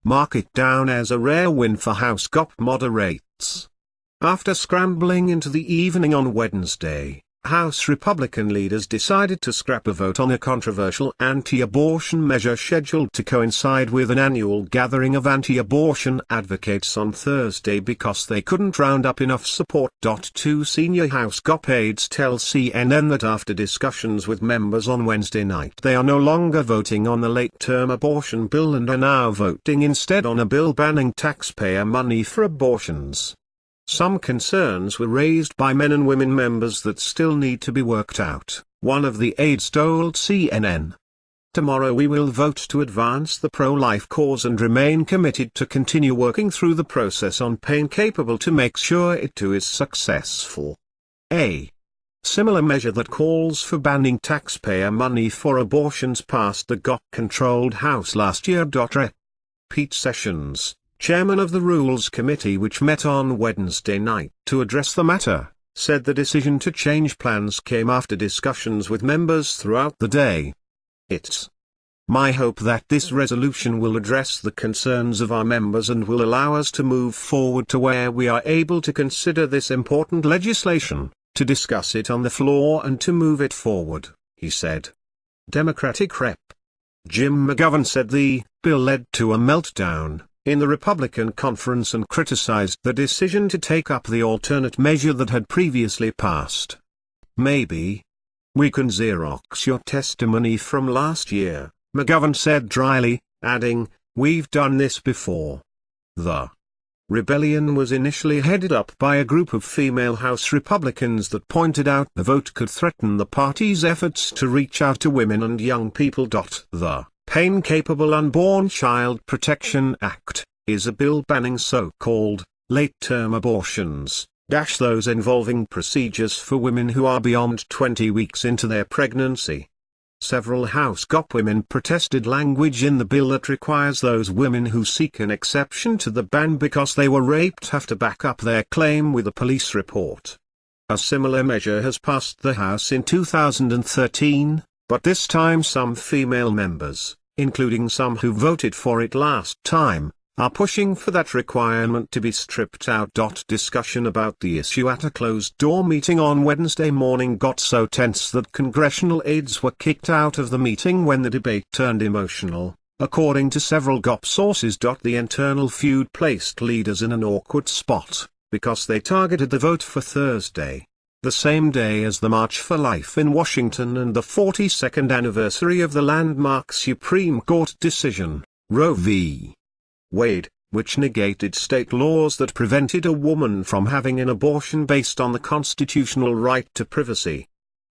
mark it down as a rare win for House GOP moderates. After scrambling into the evening on Wednesday, House Republican leaders decided to scrap a vote on a controversial anti-abortion measure scheduled to coincide with an annual gathering of anti-abortion advocates on Thursday because they couldn't round up enough support.Two senior House GOP aides tell CNN that after discussions with members on Wednesday night they are no longer voting on the late-term abortion bill and are now voting instead on a bill banning taxpayer money for abortions. Some concerns were raised by men and women members that still need to be worked out, one of the aides told CNN. Tomorrow we will vote to advance the pro-life cause and remain committed to continue working through the process on pain capable to make sure it too is successful. A similar measure that calls for banning taxpayer money for abortions passed the GOP-controlled House last year.Rep. Pete Sessions, chairman of the Rules Committee which met on Wednesday night to address the matter, said the decision to change plans came after discussions with members throughout the day. It's my hope that this resolution will address the concerns of our members and will allow us to move forward to where we are able to consider this important legislation, to discuss it on the floor and to move it forward, he said. Democratic Rep. Jim McGovern said the bill led to a meltdown in the Republican conference and criticized the decision to take up the alternate measure that had previously passed. Maybe we can Xerox your testimony from last year, McGovern said dryly, adding, we've done this before. The rebellion was initially headed up by a group of female House Republicans that pointed out the vote could threaten the party's efforts to reach out to women and young people. The pain-capable Unborn Child Protection Act is a bill banning so-called late-term abortions, those involving procedures for women who are beyond 20 weeks into their pregnancy. Several House GOP women protested language in the bill that requires those women who seek an exception to the ban because they were raped have to back up their claim with a police report. A similar measure has passed the House in 2013, but this time some female members, including some who voted for it last time, are pushing for that requirement to be stripped out. Discussion about the issue at a closed-door meeting on Wednesday morning got so tense that congressional aides were kicked out of the meeting when the debate turned emotional, according to several GOP sources. The internal feud placed leaders in an awkward spot, because they targeted the vote for Thursday, the same day as the March for Life in Washington and the 42nd anniversary of the landmark Supreme Court decision, Roe v. Wade, which negated state laws that prevented a woman from having an abortion based on the constitutional right to privacy.